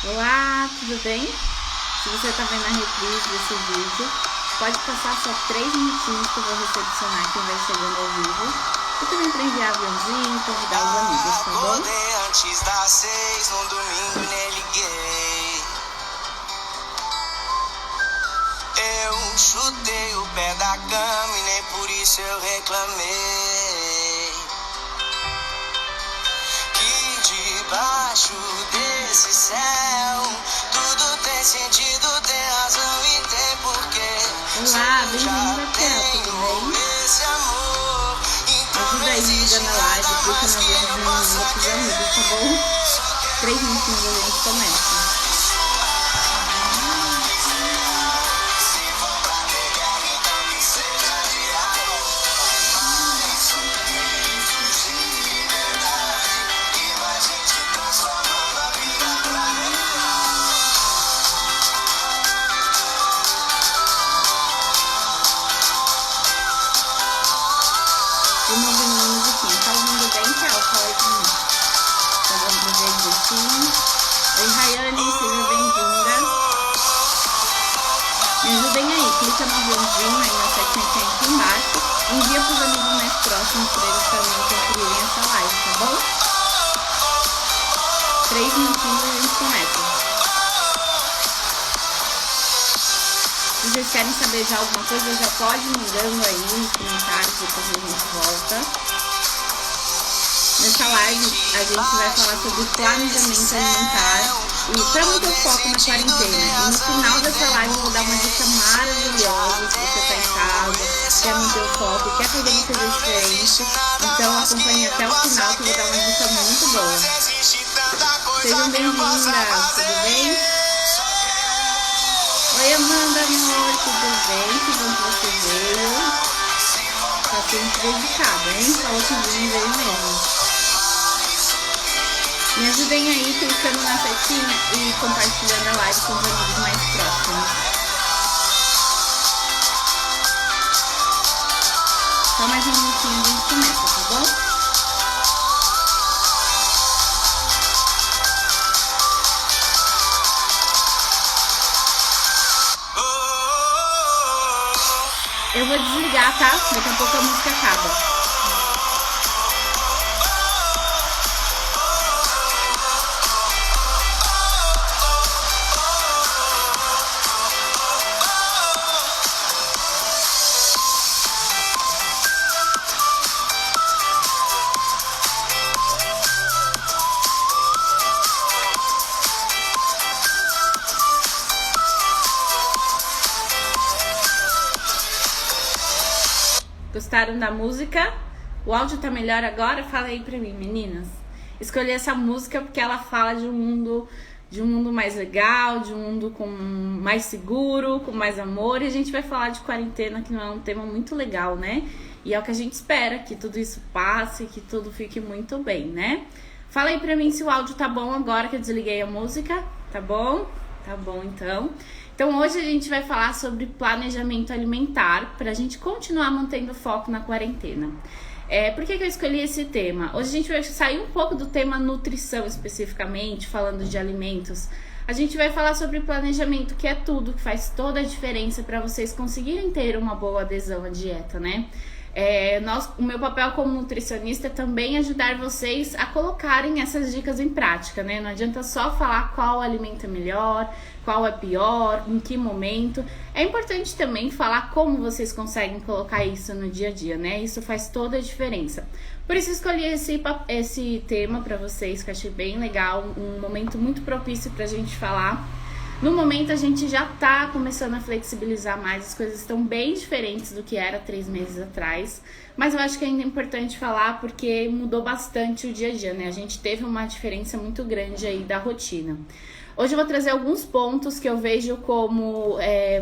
Olá, tudo bem? Se você está vendo a reprise desse vídeo, pode passar só 3 minutinhos que eu vou recepcionar quem vai chegando ao vivo. E também para enviar aviãozinho e convidar os amigos, tá bom? Acordei antes das 6, num domingo nem liguei. Eu chutei o pé da cama e nem por isso eu reclamei. Que debaixo desse céu tudo tem sentido, tem razão e tem porquê. Olá, bem-vindo à tela, tudo bem? Esse amor, então Ajuda aí, liga na live, clica no aviãozinho, com os amigos, tá bom? 3 minutinhos e a gente começa. Vamos ouvir uma musiquinha. Tá ouvindo bem, Kel? Fala aí pra mim. Tá dando pra ver direitinho? Oi, Rayane, seja bem-vinda. Me ajudem aí. Clica no aviãozinho aí na setinha que tem aqui embaixo. Envia pros amigos mais próximos pra eles também conferirem essa live, tá bom? 3 minutinhos e a gente começa. Se vocês querem saber já alguma coisa, já pode ir mandando aí nos comentários, depois a gente volta. Nessa live a gente vai falar sobre planejamento alimentar e para manter o foco na quarentena. E no final dessa live eu vou dar uma dica maravilhosa se você está em casa, quer manter o foco, quer fazer uma coisa diferente. Então acompanhe até o final que eu vou dar uma dica muito boa. Sejam bem-vindas, tudo bem? Oi, Amanda, amor, tudo bem? Que bom que você veio. Tá sempre dedicada, hein? Falou que vinha, veio mesmo. Me ajudem aí clicando na setinha e compartilhando a live com os amigos mais próximos. Só mais um minutinho e a gente começa, tá bom? Eu vou desligar, tá? Daqui a pouco a música acaba. Gostaram da música? O áudio tá melhor agora? Fala aí pra mim, meninas. Escolhi essa música porque ela fala de um mundo mais legal, de um mundo mais seguro, com mais amor. E a gente vai falar de quarentena, que não é um tema muito legal, né? E é o que a gente espera, que tudo isso passe, que tudo fique muito bem, né? Fala aí pra mim se o áudio tá bom agora que eu desliguei a música. Tá bom? Tá bom, então. Então hoje a gente vai falar sobre planejamento alimentar para a gente continuar mantendo foco na quarentena. Por que eu escolhi esse tema? Hoje a gente vai sair um pouco do tema nutrição especificamente, falando de alimentos. A gente vai falar sobre planejamento, que é tudo, que faz toda a diferença para vocês conseguirem ter uma boa adesão à dieta, né? O meu papel como nutricionista é também ajudar vocês a colocarem essas dicas em prática, né? Não adianta só falar qual alimento é melhor, qual é pior, em que momento. É importante também falar como vocês conseguem colocar isso no dia a dia, né? Isso faz toda a diferença. Por isso escolhi esse tema para vocês, que eu achei bem legal, um momento muito propício pra gente falar. No momento a gente já tá começando a flexibilizar mais, as coisas estão bem diferentes do que era 3 meses atrás, mas eu acho que ainda é importante falar porque mudou bastante o dia a dia, né? A gente teve uma diferença muito grande aí da rotina. Hoje eu vou trazer alguns pontos que eu vejo como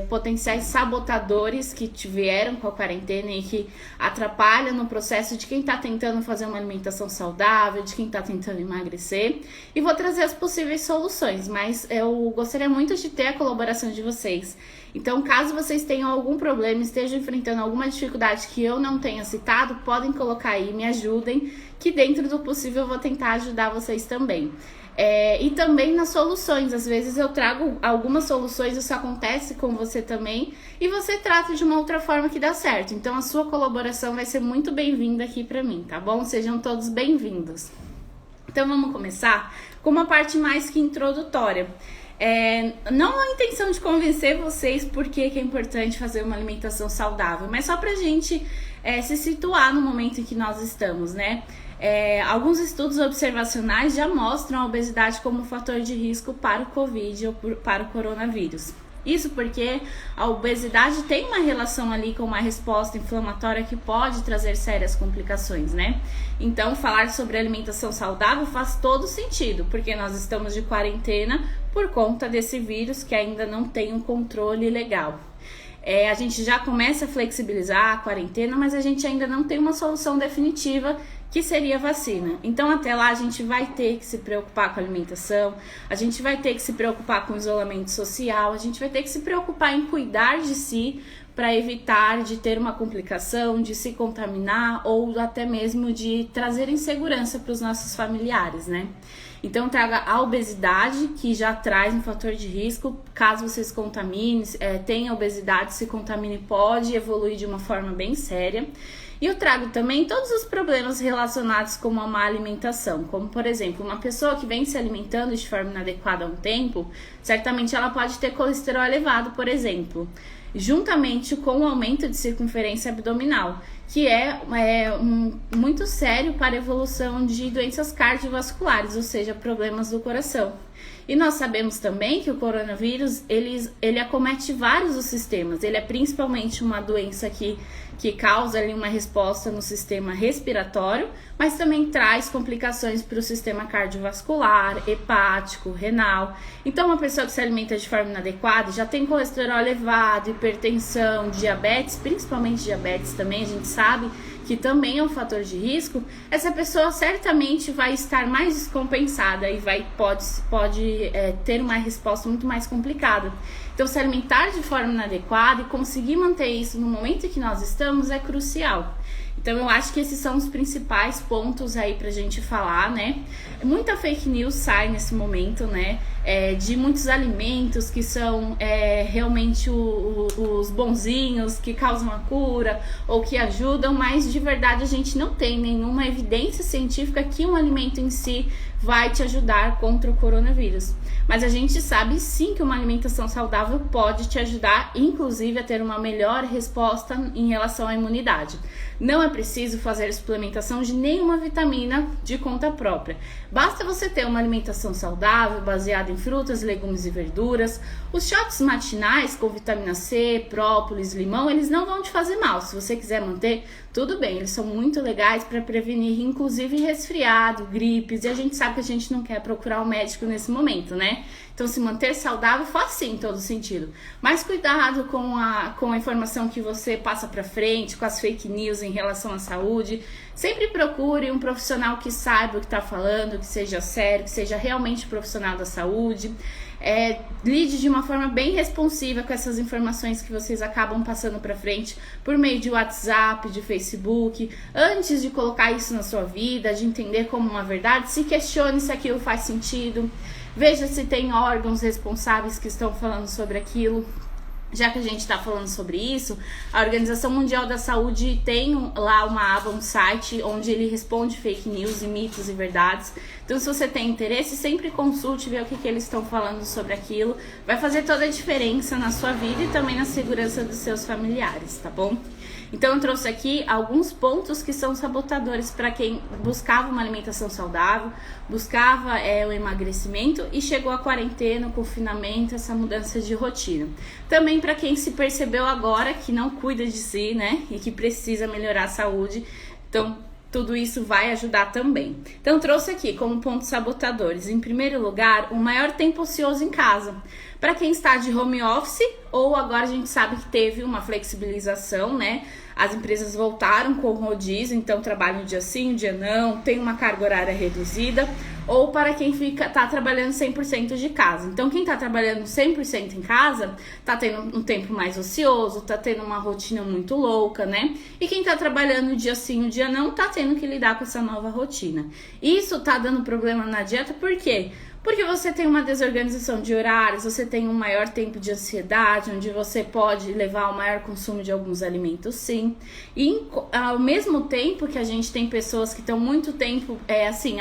potenciais sabotadores que vieram com a quarentena e que atrapalham no processo de quem está tentando fazer uma alimentação saudável, de quem está tentando emagrecer. E vou trazer as possíveis soluções, mas eu gostaria muito de ter a colaboração de vocês Então, caso vocês tenham algum problema, estejam enfrentando alguma dificuldade que eu não tenha citado, podem colocar aí, me ajudem, que dentro do possível eu vou tentar ajudar vocês também. E também nas soluções, às vezes eu trago algumas soluções, isso acontece com você também, e você trata de uma outra forma que dá certo. Então a sua colaboração vai ser muito bem-vinda aqui pra mim, tá bom? Sejam todos bem-vindos. Então vamos começar com uma parte mais que introdutória. Não a intenção de convencer vocês por que é importante fazer uma alimentação saudável, mas só pra gente se situar no momento em que nós estamos, né? Alguns estudos observacionais já mostram a obesidade como um fator de risco para o Covid ou para o coronavírus. Isso porque a obesidade tem uma relação ali com uma resposta inflamatória que pode trazer sérias complicações, né? Então, falar sobre alimentação saudável faz todo sentido, porque nós estamos de quarentena por conta desse vírus que ainda não tem um controle legal. A gente já começa a flexibilizar a quarentena, mas a gente ainda não tem uma solução definitiva, que seria a vacina. Então, até lá, a gente vai ter que se preocupar com a alimentação, a gente vai ter que se preocupar com o isolamento social, a gente vai ter que se preocupar em cuidar de si para evitar de ter uma complicação, de se contaminar ou até mesmo de trazer insegurança para os nossos familiares, né? Então, traga a obesidade, que já traz um fator de risco, caso você se contamine, tenha obesidade, se contamine, pode evoluir de uma forma bem séria. E eu trago também todos os problemas relacionados com uma má alimentação, como, por exemplo, uma pessoa que vem se alimentando de forma inadequada há um tempo, certamente ela pode ter colesterol elevado, por exemplo, juntamente com o aumento de circunferência abdominal, que muito sério para a evolução de doenças cardiovasculares, ou seja, problemas do coração. E nós sabemos também que o coronavírus, ele acomete vários dos sistemas. Ele é principalmente uma doença que causa ali uma resposta no sistema respiratório, mas também traz complicações para o sistema cardiovascular, hepático, renal. Então, uma pessoa que se alimenta de forma inadequada, já tem colesterol elevado, hipertensão, diabetes, principalmente diabetes também, a gente sabe que também é um fator de risco, essa pessoa certamente vai estar mais descompensada e pode ter uma resposta muito mais complicada. Então, se alimentar de forma inadequada e conseguir manter isso no momento em que nós estamos é crucial. Então, eu acho que esses são os principais pontos aí pra gente falar, né? Muita fake news sai nesse momento, né? De muitos alimentos que são realmente os bonzinhos, que causam a cura ou que ajudam, mas de verdade a gente não tem nenhuma evidência científica que um alimento em si vai te ajudar contra o coronavírus. Mas a gente sabe sim que uma alimentação saudável pode te ajudar, inclusive, a ter uma melhor resposta em relação à imunidade. Não é preciso fazer suplementação de nenhuma vitamina de conta própria. Basta você ter uma alimentação saudável, baseada em frutas, legumes e verduras. Os shots matinais com vitamina C, própolis, limão, eles não vão te fazer mal. Se você quiser manter, tudo bem, eles são muito legais para prevenir, inclusive, resfriado, gripes, e a gente sabe que a gente não quer procurar um médico nesse momento, né? Então, se manter saudável faz sim, em todo sentido. Mas cuidado com a informação que você passa pra frente, com as fake news em relação à saúde. Sempre procure um profissional que saiba o que tá falando, que seja sério, que seja realmente profissional da saúde. Lide de uma forma bem responsiva com essas informações que vocês acabam passando pra frente por meio de WhatsApp, de Facebook. Antes de colocar isso na sua vida, de entender como uma verdade, se questione se aquilo faz sentido. Veja se tem órgãos responsáveis que estão falando sobre aquilo. Já que a gente está falando sobre isso, a Organização Mundial da Saúde tem lá uma aba, um site, onde ele responde fake news e mitos e verdades. Então, se você tem interesse, sempre consulte, ver o que eles estão falando sobre aquilo. Vai fazer toda a diferença na sua vida e também na segurança dos seus familiares, tá bom? Então, eu trouxe aqui alguns pontos que são sabotadores para quem buscava uma alimentação saudável, buscava o emagrecimento e chegou à quarentena, o confinamento, essa mudança de rotina. Também para quem se percebeu agora que não cuida de si, né, e que precisa melhorar a saúde. Então, tudo isso vai ajudar também. Então, trouxe aqui como pontos sabotadores. Em primeiro lugar, o maior tempo ocioso em casa. Para quem está de home office ou agora a gente sabe que teve uma flexibilização, né? As empresas voltaram com o rodízio, então trabalham um dia sim, um dia não, tem uma carga horária reduzida, ou para quem tá trabalhando 100% de casa. Então quem tá trabalhando 100% em casa, tá tendo um tempo mais ocioso, tá tendo uma rotina muito louca, né? E quem tá trabalhando um dia sim, um dia não, tá tendo que lidar com essa nova rotina. Isso tá dando problema na dieta, por quê? Porque você tem uma desorganização de horários, você tem um maior tempo de ansiedade, onde você pode levar ao maior consumo de alguns alimentos, sim. E ao mesmo tempo que a gente tem pessoas que estão muito tempo,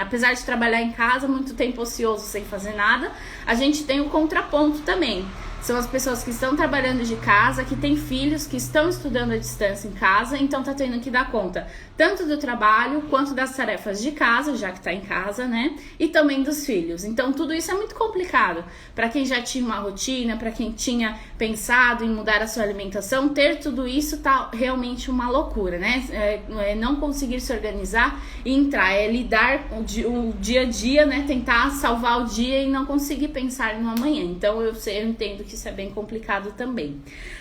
apesar de trabalhar em casa, muito tempo ocioso sem fazer nada, a gente tem o contraponto também. São as pessoas que estão trabalhando de casa, que têm filhos, que estão estudando à distância em casa, então tá tendo que dar conta tanto do trabalho quanto das tarefas de casa, já que tá em casa, né? E também dos filhos. Então tudo isso é muito complicado. Para quem já tinha uma rotina, para quem tinha pensado em mudar a sua alimentação, ter tudo isso tá realmente uma loucura, né? Não conseguir se organizar e entrar, lidar o dia a dia, né? Tentar salvar o dia e não conseguir pensar no amanhã. Então eu entendo que isso é bem complicado também.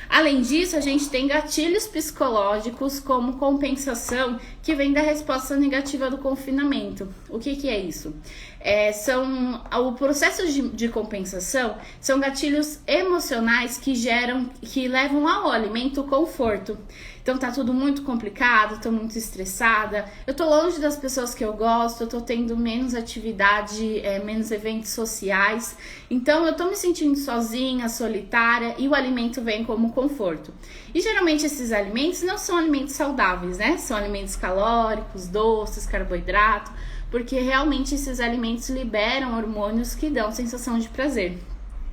Além disso, a gente tem gatilhos psicológicos como compensação que vem da resposta negativa do confinamento. O que é isso? O processo de compensação são gatilhos emocionais que levam ao alimento conforto. Então tá tudo muito complicado, tô muito estressada, eu tô longe das pessoas que eu gosto, eu tô tendo menos atividade, menos eventos sociais, então eu tô me sentindo sozinha, solitária, e o alimento vem como conforto. E geralmente esses alimentos não são alimentos saudáveis, né? São alimentos calóricos, doces, carboidrato, porque realmente esses alimentos liberam hormônios que dão sensação de prazer.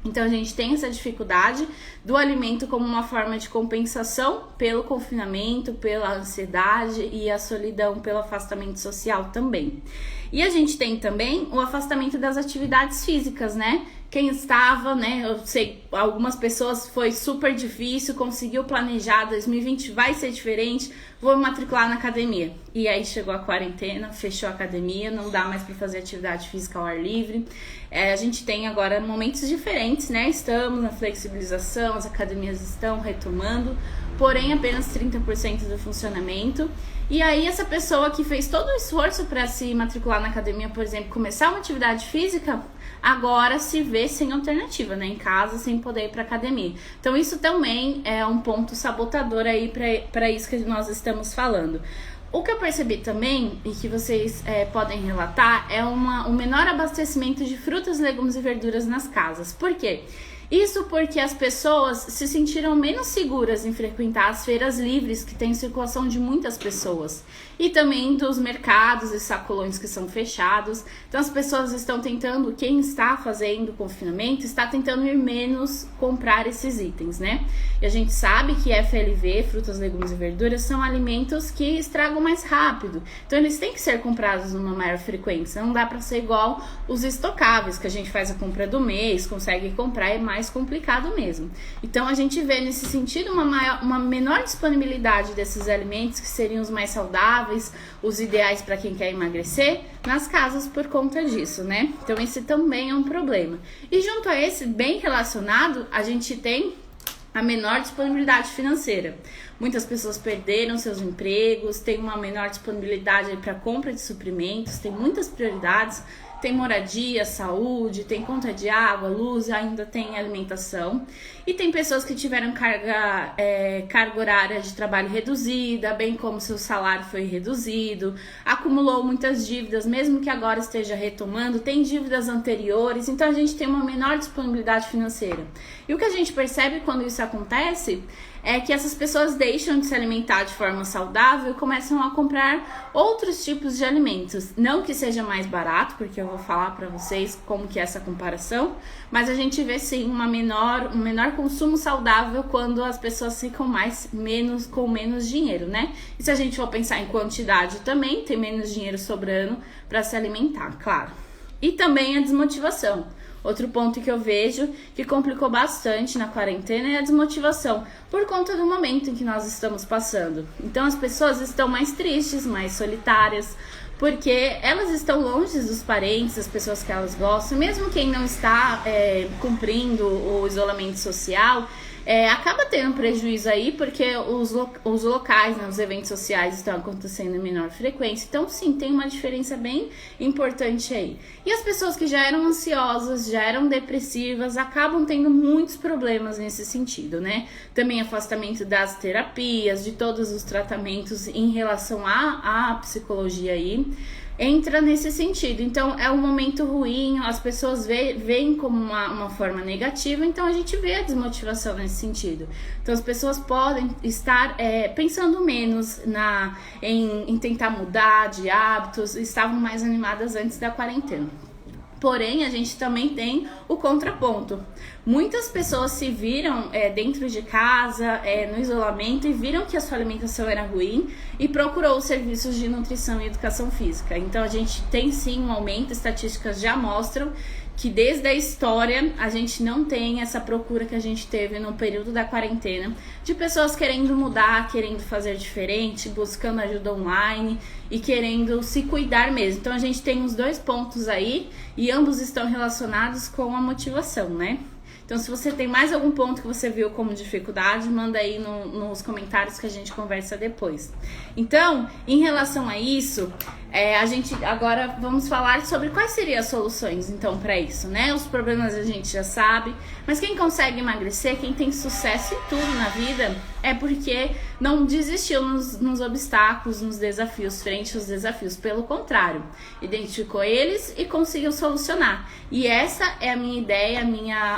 Então a gente tem essa dificuldade do alimento como uma forma de compensação pelo confinamento, pela ansiedade e a solidão, pelo afastamento social também. E a gente tem também o afastamento das atividades físicas, né? Quem estava, né, eu sei, algumas pessoas foi super difícil, conseguiu planejar, 2020 vai ser diferente, vou me matricular na academia. E aí chegou a quarentena, fechou a academia, não dá mais para fazer atividade física ao ar livre. A gente tem agora momentos diferentes, né, estamos na flexibilização, as academias estão retomando, porém apenas 30% do funcionamento. E aí essa pessoa que fez todo o esforço para se matricular na academia, por exemplo, começar uma atividade física, agora se vê sem alternativa, né? Em casa, sem poder ir para academia. Então isso também é um ponto sabotador aí para isso que nós estamos falando. O que eu percebi também, e que vocês podem relatar, é um menor abastecimento de frutas, legumes e verduras nas casas. Por quê? Isso porque as pessoas se sentiram menos seguras em frequentar as feiras livres, que tem circulação de muitas pessoas, e também dos mercados e sacolões que são fechados. Então as pessoas estão tentando, quem está fazendo confinamento, está tentando ir menos comprar esses itens, né? E a gente sabe que FLV, frutas, legumes e verduras, são alimentos que estragam mais rápido. Então eles têm que ser comprados numa maior frequência. Não dá para ser igual os estocáveis, que a gente faz a compra do mês, consegue comprar, é mais complicado mesmo. Então a gente vê nesse sentido uma menor disponibilidade desses alimentos, que seriam os mais saudáveis, os ideais para quem quer emagrecer, nas casas por conta disso, né? Então esse também é um problema. E junto a esse, bem relacionado, a gente tem a menor disponibilidade financeira. Muitas pessoas perderam seus empregos, tem uma menor disponibilidade para compra de suprimentos, tem muitas prioridades, tem moradia, saúde, tem conta de água, luz, ainda tem alimentação. E tem pessoas que tiveram carga horária de trabalho reduzida, bem como seu salário foi reduzido, acumulou muitas dívidas, mesmo que agora esteja retomando, tem dívidas anteriores, então a gente tem uma menor disponibilidade financeira. E o que a gente percebe quando isso acontece é que essas pessoas deixam de se alimentar de forma saudável e começam a comprar outros tipos de alimentos. Não que seja mais barato, porque eu vou falar para vocês como que é essa comparação, mas a gente vê sim um menor consumo saudável quando as pessoas ficam com menos dinheiro, né? E se a gente for pensar em quantidade também, tem menos dinheiro sobrando para se alimentar, claro. E também a desmotivação. Outro ponto que eu vejo que complicou bastante na quarentena é a desmotivação, por conta do momento em que nós estamos passando. Então as pessoas estão mais tristes, mais solitárias, porque elas estão longe dos parentes, das pessoas que elas gostam. Mesmo quem não está cumprindo o isolamento social, acaba tendo prejuízo aí, porque os locais, né, os eventos sociais estão acontecendo em menor frequência. Então, sim, tem uma diferença bem importante aí. E as pessoas que já eram ansiosas, já eram depressivas, acabam tendo muitos problemas nesse sentido, né? Também afastamento das terapias, de todos os tratamentos em relação à psicologia aí. Entra nesse sentido. Então, é um momento ruim, as pessoas veem como uma forma negativa, então a gente vê a desmotivação nesse sentido. Então, as pessoas podem estar pensando menos em tentar mudar de hábitos, estavam mais animadas antes da quarentena. Porém, a gente também tem o contraponto. Muitas pessoas se viram dentro de casa, no isolamento, e viram que a sua alimentação era ruim e procurou os serviços de nutrição e educação física. Então, a gente tem sim um aumento, estatísticas já mostram que desde a história a gente não tem essa procura que a gente teve no período da quarentena, de pessoas querendo mudar, querendo fazer diferente, buscando ajuda online e querendo se cuidar mesmo. Então a gente tem os dois pontos aí e ambos estão relacionados com a motivação, né? Então, se você tem mais algum ponto que você viu como dificuldade, manda aí nos comentários que a gente conversa depois. Então, em relação a isso, a gente agora vamos falar sobre quais seriam as soluções, então, para isso, né? Os problemas a gente já sabe, mas quem consegue emagrecer, quem tem sucesso em tudo na vida, é porque não desistiu nos obstáculos, nos desafios, frente aos desafios. Pelo contrário, identificou eles e conseguiu solucionar. E essa é a minha ideia,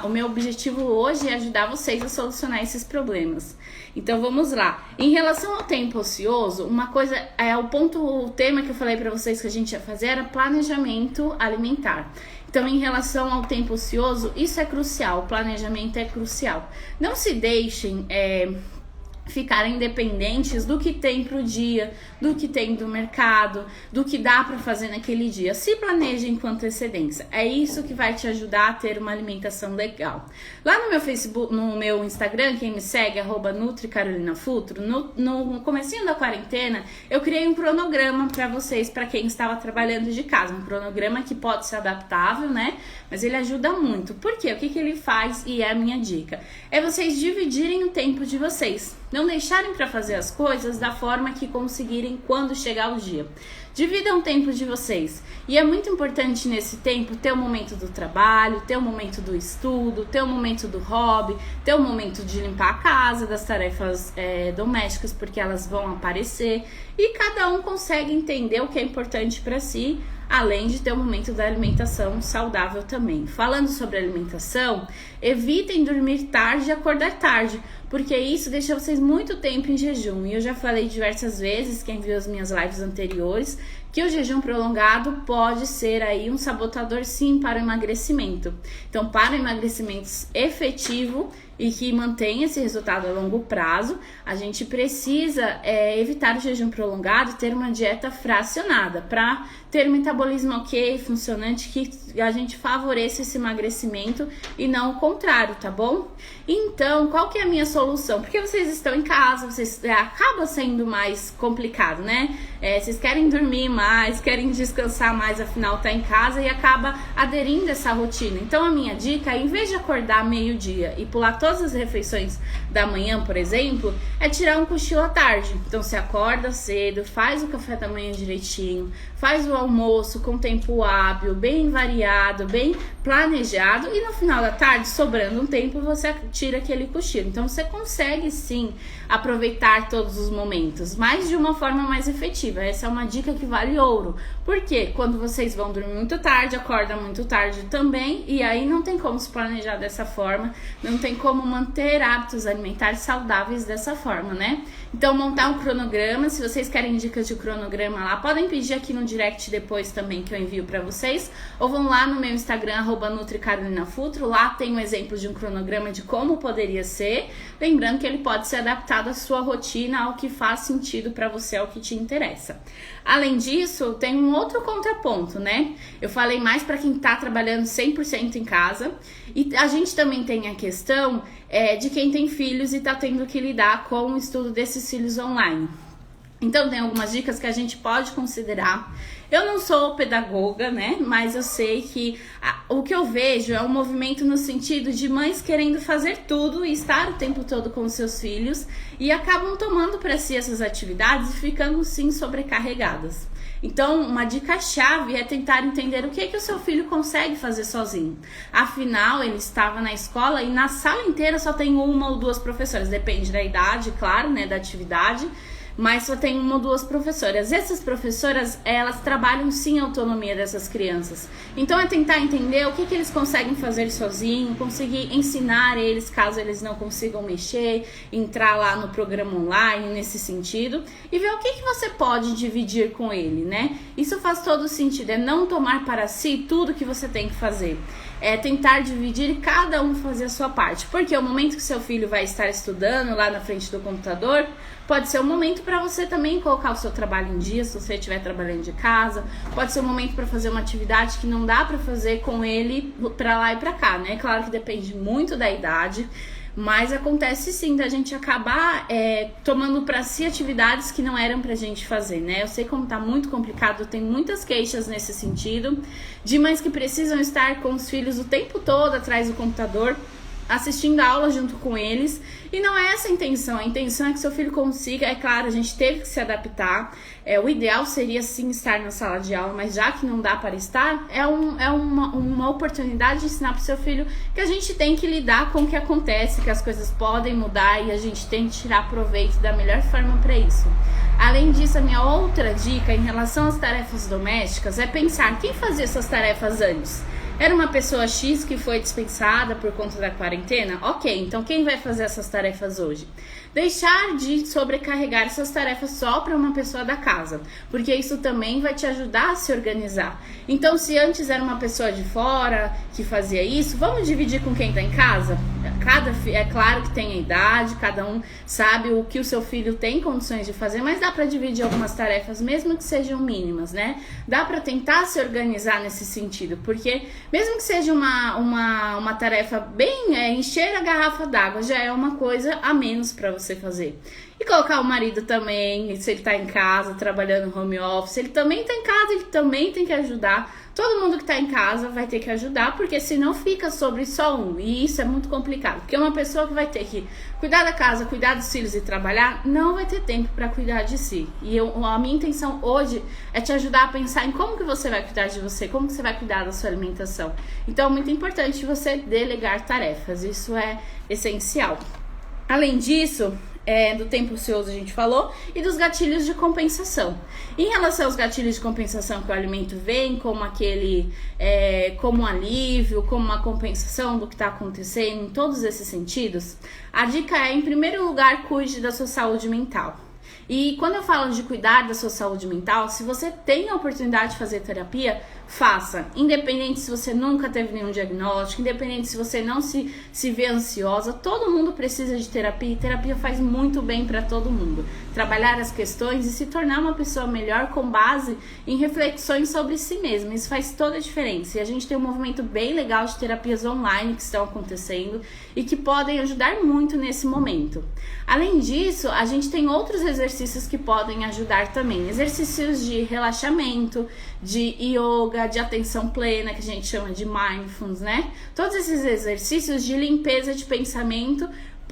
o meu objetivo hoje é ajudar vocês a solucionar esses problemas. Então vamos lá. Em relação ao tempo ocioso, uma coisa o tema que eu falei para vocês que a gente ia fazer era planejamento alimentar. Então, em relação ao tempo ocioso, isso é crucial, o planejamento é crucial. Não se deixem ficarem dependentes do que tem pro dia, do que tem do mercado, do que dá para fazer naquele dia. Se planejem com antecedência. É isso que vai te ajudar a ter uma alimentação legal. Lá no meu Facebook, no meu Instagram, quem me segue, @NutriCarolinaFuturo, no comecinho da quarentena, eu criei um cronograma para vocês, para quem estava trabalhando de casa. Um cronograma que pode ser adaptável, né? Mas ele ajuda muito. Por quê? O que ele faz e é a minha dica? É vocês dividirem o tempo de vocês. Não deixarem para fazer as coisas da forma que conseguirem quando chegar o dia. Dividam o tempo de vocês. E é muito importante nesse tempo ter o momento do trabalho, ter o momento do estudo, ter o momento do hobby, ter o momento de limpar a casa, das tarefas domésticas, porque elas vão aparecer. E cada um consegue entender o que é importante para si, além de ter o momento da alimentação saudável também. Falando sobre alimentação, evitem dormir tarde e acordar tarde, porque isso deixa vocês muito tempo em jejum. E eu já falei diversas vezes, quem viu as minhas lives anteriores, que o jejum prolongado pode ser aí um sabotador sim para o emagrecimento. Então, para o emagrecimento efetivo e que mantenha esse resultado a longo prazo, a gente precisa evitar o jejum prolongado, ter uma dieta fracionada para ter um metabolismo ok, funcionante, que a gente favoreça esse emagrecimento e não o contrário, tá bom? Então, qual que é a minha solução? Porque vocês estão em casa, acaba sendo mais complicado, né? Vocês querem dormir mais, querem descansar mais, afinal tá em casa e acaba aderindo a essa rotina. Então, a minha dica, em vez de acordar meio-dia e pular todas as refeições da manhã, por exemplo, é tirar um cochilo à tarde. Então, você acorda cedo, faz o café da manhã direitinho, faz o almoço com tempo hábil, bem variado, bem planejado, e no final da tarde, sobrando um tempo, você tira aquele cochilo. Então, você consegue sim aproveitar todos os momentos, mas de uma forma mais efetiva. Essa é uma dica que vale ouro. Porque quando vocês vão dormir muito tarde, acorda muito tarde também, e aí não tem como se planejar dessa forma, não tem como manter hábitos alimentares saudáveis dessa forma, né? Então, montar um cronograma, se vocês querem dicas de cronograma lá, podem pedir aqui no direct depois também que eu envio para vocês, ou vão lá no meu Instagram, @NutriCarolinaFuturo, lá tem um exemplo de um cronograma de como poderia ser, lembrando que ele pode ser adaptado à sua rotina, ao que faz sentido para você, ao que te interessa. Além disso, tem um outro contraponto, né? Eu falei mais para quem tá trabalhando 100% em casa, e a gente também tem a questão de quem tem filhos e tá tendo que lidar com o estudo desses filhos online. Então tem algumas dicas que a gente pode considerar. Eu não sou pedagoga, né? Mas eu sei que o que eu vejo é um movimento no sentido de mães querendo fazer tudo e estar o tempo todo com os seus filhos e acabam tomando para si essas atividades e ficando sim sobrecarregadas. Então, uma dica-chave é tentar entender o que o seu filho consegue fazer sozinho. Afinal, ele estava na escola e na sala inteira só tem uma ou duas professoras. Depende da idade, claro, né, da atividade. Mas só tem uma ou duas professoras. Essas professoras, elas trabalham sim a autonomia dessas crianças. Então é tentar entender o que eles conseguem fazer sozinho, conseguir ensinar eles caso eles não consigam mexer, entrar lá no programa online nesse sentido e ver o que você pode dividir com ele, né? Isso faz todo sentido, é não tomar para si tudo que você tem que fazer. É tentar dividir e cada um fazer a sua parte. Porque o momento que seu filho vai estar estudando lá na frente do computador, pode ser um momento para você também colocar o seu trabalho em dia, se você estiver trabalhando de casa. Pode ser um momento para fazer uma atividade que não dá para fazer com ele para lá e para cá, né? Claro que depende muito da idade. Mas acontece sim da gente acabar tomando para si atividades que não eram pra gente fazer, né? Eu sei como tá muito complicado, tem muitas queixas nesse sentido, de mães que precisam estar com os filhos o tempo todo atrás do computador, assistindo a aula junto com eles, e não é essa a intenção é que seu filho consiga, é claro, a gente teve que se adaptar, o ideal seria sim estar na sala de aula, mas já que não dá para estar, é uma oportunidade de ensinar para o seu filho que a gente tem que lidar com o que acontece, que as coisas podem mudar e a gente tem que tirar proveito da melhor forma para isso. Além disso, a minha outra dica em relação às tarefas domésticas é pensar quem fazia essas tarefas antes. Era uma pessoa X que foi dispensada por conta da quarentena? Ok, então quem vai fazer essas tarefas hoje? Deixar de sobrecarregar essas tarefas só para uma pessoa da casa, porque isso também vai te ajudar a se organizar. Então, se antes era uma pessoa de fora que fazia isso, vamos dividir com quem está em casa? É claro que tem a idade, cada um sabe o que o seu filho tem condições de fazer, mas dá para dividir algumas tarefas, mesmo que sejam mínimas, né? Dá para tentar se organizar nesse sentido, porque mesmo que seja uma tarefa bem, encher a garrafa d'água já é uma coisa a menos para você fazer. E colocar o marido também, se ele tá em casa, trabalhando home office, ele também tá em casa, ele também tem que ajudar. Todo mundo que tá em casa vai ter que ajudar, porque senão fica sobre só um. E isso é muito complicado, porque uma pessoa que vai ter que cuidar da casa, cuidar dos filhos e trabalhar, não vai ter tempo para cuidar de si. E a minha intenção hoje é te ajudar a pensar em como que você vai cuidar de você, como que você vai cuidar da sua alimentação. Então é muito importante você delegar tarefas, isso é essencial. Além disso, do tempo ocioso a gente falou, e dos gatilhos de compensação. Em relação aos gatilhos de compensação que o alimento vem, como como um alívio, como uma compensação do que está acontecendo, em todos esses sentidos, a dica é, em primeiro lugar, cuide da sua saúde mental. E quando eu falo de cuidar da sua saúde mental, se você tem a oportunidade de fazer terapia, faça. Independente se você nunca teve nenhum diagnóstico, independente se você não se vê ansiosa, todo mundo precisa de terapia e terapia faz muito bem para todo mundo. Trabalhar as questões e se tornar uma pessoa melhor com base em reflexões sobre si mesma. Isso faz toda a diferença. E a gente tem um movimento bem legal de terapias online que estão acontecendo e que podem ajudar muito nesse momento. Além disso, a gente tem outros exercícios que podem ajudar também. Exercícios de relaxamento, de yoga, de atenção plena, que a gente chama de mindfulness, né? Todos esses exercícios de limpeza de pensamento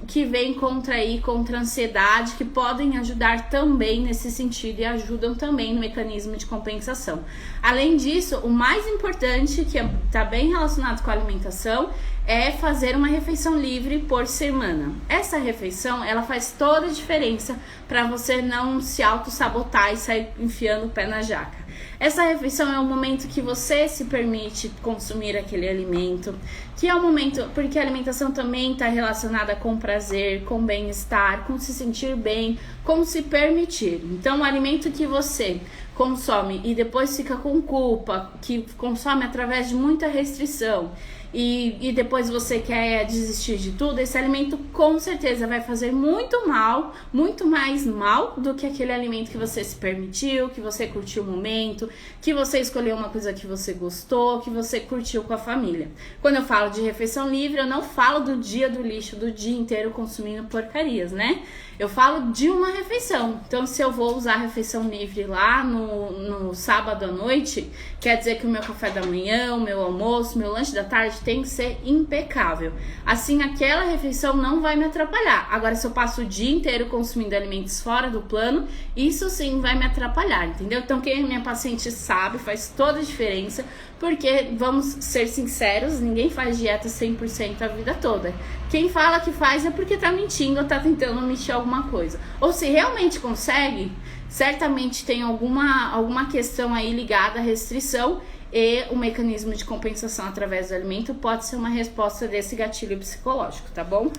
que vem contra a ansiedade, que podem ajudar também nesse sentido e ajudam também no mecanismo de compensação. Além disso, o mais importante, que está bem relacionado com a alimentação, é fazer uma refeição livre por semana. Essa refeição, ela faz toda a diferença para você não se auto-sabotar e sair enfiando o pé na jaca. Essa refeição é um momento que você se permite consumir aquele alimento, que é um momento, porque a alimentação também está relacionada com prazer, com bem-estar, com se sentir bem, com se permitir. Então, o alimento que você consome e depois fica com culpa, que consome através de muita restrição e depois você quer desistir de tudo, esse alimento com certeza vai fazer muito mal, muito mais mal do que aquele alimento que você se permitiu, que você curtiu o momento, que você escolheu uma coisa que você gostou, que você curtiu com a família. Quando eu falo de refeição livre, eu não falo do dia do lixo, do dia inteiro consumindo porcarias, né? Eu falo de uma refeição. Então, se eu vou usar a refeição livre lá no sábado à noite, quer dizer que o meu café da manhã, o meu almoço, o meu lanche da tarde tem que ser impecável. Assim, aquela refeição não vai me atrapalhar. Agora, se eu passo o dia inteiro consumindo alimentos fora do plano, isso sim vai me atrapalhar, entendeu? Então, quem é minha paciente sabe, faz toda a diferença, porque, vamos ser sinceros, ninguém faz dieta 100% a vida toda. Quem fala que faz é porque tá mentindo ou tá tentando omitir alguma coisa. Ou se realmente consegue, certamente tem alguma questão aí ligada à restrição, e o mecanismo de compensação através do alimento pode ser uma resposta desse gatilho psicológico, tá bom?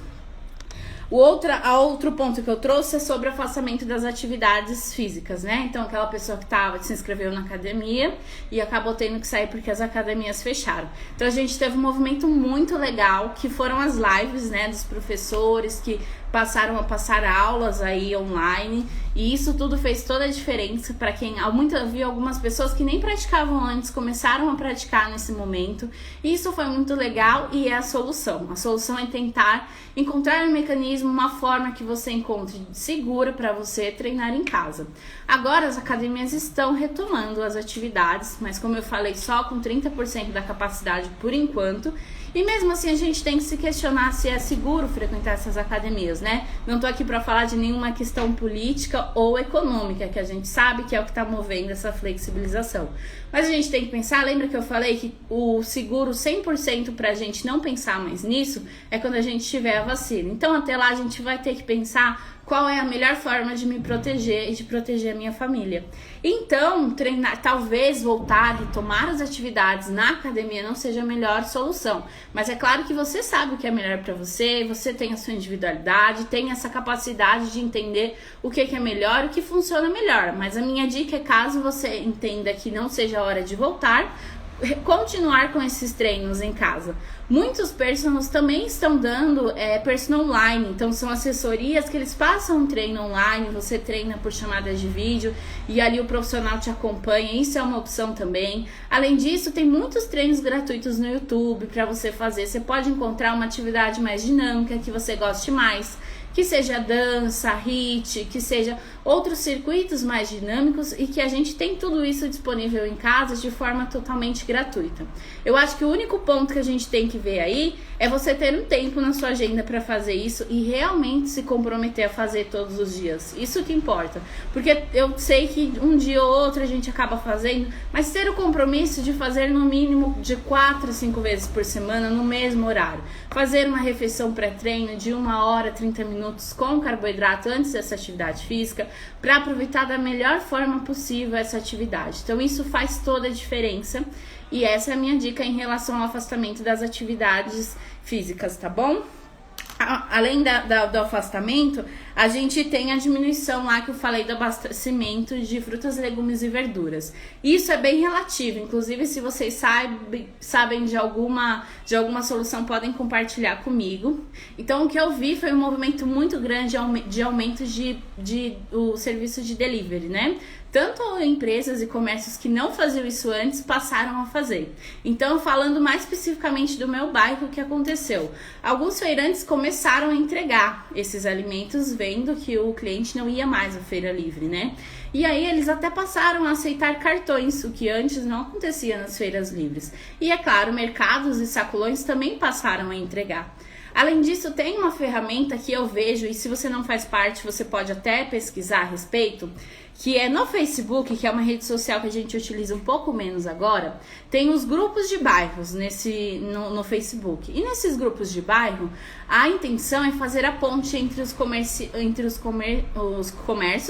Outro ponto que eu trouxe é sobre o afastamento das atividades físicas, né? Então, aquela pessoa que se inscreveu na academia e acabou tendo que sair porque as academias fecharam. Então, a gente teve um movimento muito legal, que foram as lives, né, dos professores que passaram a passar aulas aí online, e isso tudo fez toda a diferença para quem, eu vi algumas pessoas que nem praticavam antes, começaram a praticar nesse momento, e isso foi muito legal e é a solução. A solução é tentar encontrar um mecanismo, uma forma que você encontre segura para você treinar em casa. Agora as academias estão retomando as atividades, mas como eu falei, só com 30% da capacidade por enquanto. E mesmo assim a gente tem que se questionar se é seguro frequentar essas academias, né? Não tô aqui para falar de nenhuma questão política ou econômica, que a gente sabe que é o que tá movendo essa flexibilização. Mas a gente tem que pensar, lembra que eu falei que o seguro 100% pra gente não pensar mais nisso é quando a gente tiver a vacina. Então até lá a gente vai ter que pensar qual é a melhor forma de me proteger e de proteger a minha família. Então, treinar, talvez voltar, retomar as atividades na academia não seja a melhor solução. Mas é claro que você sabe o que é melhor para você, você tem a sua individualidade, tem essa capacidade de entender o que é melhor, o que funciona melhor. Mas a minha dica é, caso você entenda que não seja a hora de voltar, continuar com esses treinos em casa. Muitos personals também estão dando personal online, então são assessorias que eles passam um treino online, você treina por chamadas de vídeo e ali o profissional te acompanha, isso é uma opção também. Além disso, tem muitos treinos gratuitos no YouTube para você fazer, você pode encontrar uma atividade mais dinâmica que você goste mais, que seja dança, HIIT, que seja outros circuitos mais dinâmicos, e que a gente tem tudo isso disponível em casa de forma totalmente gratuita. Eu acho que o único ponto que a gente tem que ver aí é você ter um tempo na sua agenda para fazer isso e realmente se comprometer a fazer todos os dias. Isso que importa, porque eu sei que um dia ou outro a gente acaba fazendo, mas ter o compromisso de fazer no mínimo de 4 a 5 vezes por semana no mesmo horário. Fazer uma refeição pré-treino de 1 hora, 30 minutos com carboidrato antes dessa atividade física, para aproveitar da melhor forma possível essa atividade. Então isso faz toda a diferença, e essa é a minha dica em relação ao afastamento das atividades físicas, tá bom? Além do afastamento, a gente tem a diminuição lá que eu falei do abastecimento de frutas, legumes e verduras. Isso é bem relativo, inclusive se vocês sabem de alguma solução, podem compartilhar comigo. Então o que eu vi foi um movimento muito grande de aumento o serviço de delivery, né? Tanto empresas e comércios que não faziam isso antes passaram a fazer. Então, falando mais especificamente do meu bairro, o que aconteceu? Alguns feirantes começaram a entregar esses alimentos, vendo que o cliente não ia mais à feira livre, né? E aí eles até passaram a aceitar cartões, o que antes não acontecia nas feiras livres. E é claro, mercados e sacolões também passaram a entregar. Além disso, tem uma ferramenta que eu vejo, e se você não faz parte, você pode até pesquisar a respeito, que é no Facebook, que é uma rede social que a gente utiliza um pouco menos agora. Tem os grupos de bairros no Facebook. E nesses grupos de bairro, a intenção é fazer a ponte entre os comércios,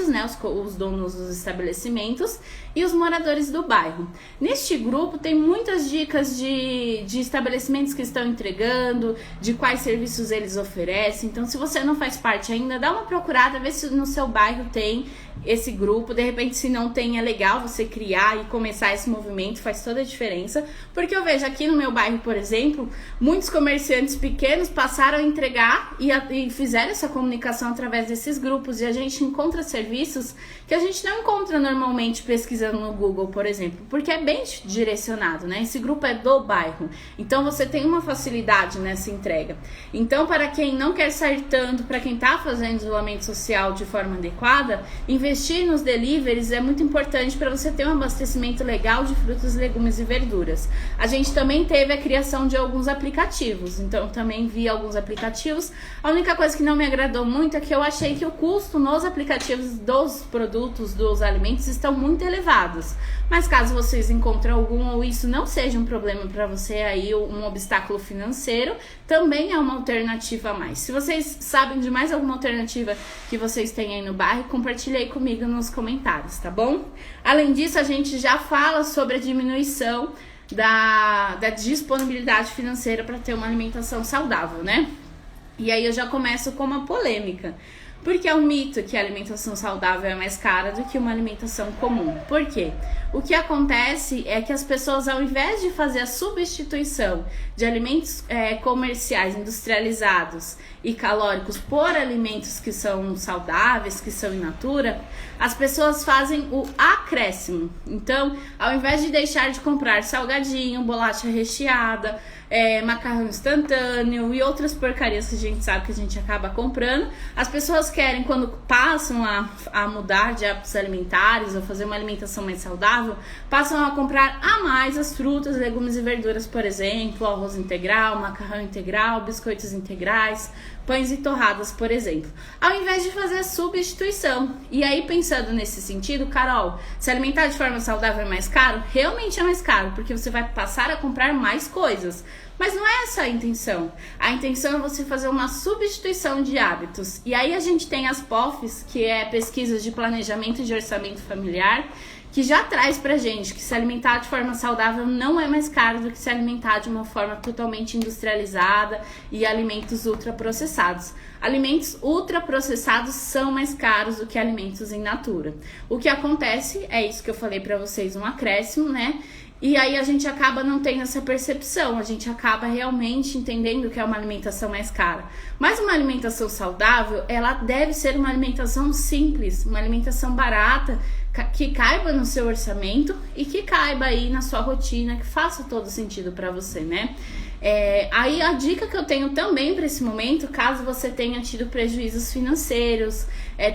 né, os donos dos estabelecimentos, e os moradores do bairro. Neste grupo tem muitas dicas de estabelecimentos que estão entregando, de quais serviços eles oferecem. Então, se você não faz parte ainda, dá uma procurada, vê se no seu bairro tem esse grupo. De repente, se não tem, é legal você criar e começar esse movimento, faz toda a diferença. Porque eu vejo aqui no meu bairro, por exemplo, muitos comerciantes pequenos passaram a entregar e fizeram essa comunicação através desses grupos. E a gente encontra serviços que a gente não encontra normalmente pesquisando no Google, por exemplo, porque é bem direcionado, né? Esse grupo é do bairro. Então, você tem uma facilidade nessa entrega. Então, para quem não quer sair tanto, para quem está fazendo isolamento social de forma adequada, investir nos deliveries é muito importante para você ter um abastecimento legal de frutas, legumes e verduras. A gente também teve a criação de alguns aplicativos, então também vi alguns aplicativos. A única coisa que não me agradou muito é que eu achei que o custo nos aplicativos dos produtos, dos alimentos, estão muito elevados. Mas caso vocês encontrem algum ou isso não seja um problema para você aí, um obstáculo financeiro, também é uma alternativa a mais. Se vocês sabem de mais alguma alternativa que vocês têm aí no bairro, compartilhe aí comigo nos comentários, tá bom? Além disso, a gente já fala sobre a diminuição da disponibilidade financeira para ter uma alimentação saudável, né? E aí eu já começo com uma polêmica. Porque é um mito que a alimentação saudável é mais cara do que uma alimentação comum. Por quê? O que acontece é que as pessoas, ao invés de fazer a substituição de alimentos comerciais, industrializados e calóricos por alimentos que são saudáveis, que são in natura, as pessoas fazem o acréscimo. Então, ao invés de deixar de comprar salgadinho, bolacha recheada, macarrão instantâneo e outras porcarias que a gente sabe que a gente acaba comprando, as pessoas querem, quando passam a mudar de hábitos alimentares ou fazer uma alimentação mais saudável, passam a comprar a mais as frutas, legumes e verduras, por exemplo, arroz integral, macarrão integral, biscoitos integrais, pães e torradas, por exemplo, ao invés de fazer a substituição. E aí, pensando nesse sentido, Carol, se alimentar de forma saudável é mais caro? Realmente é mais caro, porque você vai passar a comprar mais coisas. Mas não é essa a intenção. A intenção é você fazer uma substituição de hábitos. E aí a gente tem as POFs, que é Pesquisas de Planejamento e de Orçamento Familiar, que já traz pra gente que se alimentar de forma saudável não é mais caro do que se alimentar de uma forma totalmente industrializada e alimentos ultraprocessados. Alimentos ultraprocessados são mais caros do que alimentos in natura. O que acontece, é isso que eu falei pra vocês, um acréscimo, né? E aí a gente acaba não tendo essa percepção, a gente acaba realmente entendendo que é uma alimentação mais cara. Mas uma alimentação saudável, ela deve ser uma alimentação simples, uma alimentação barata, que caiba no seu orçamento e que caiba aí na sua rotina, que faça todo sentido para você, né? Aí a dica que eu tenho também para esse momento, caso você tenha tido prejuízos financeiros,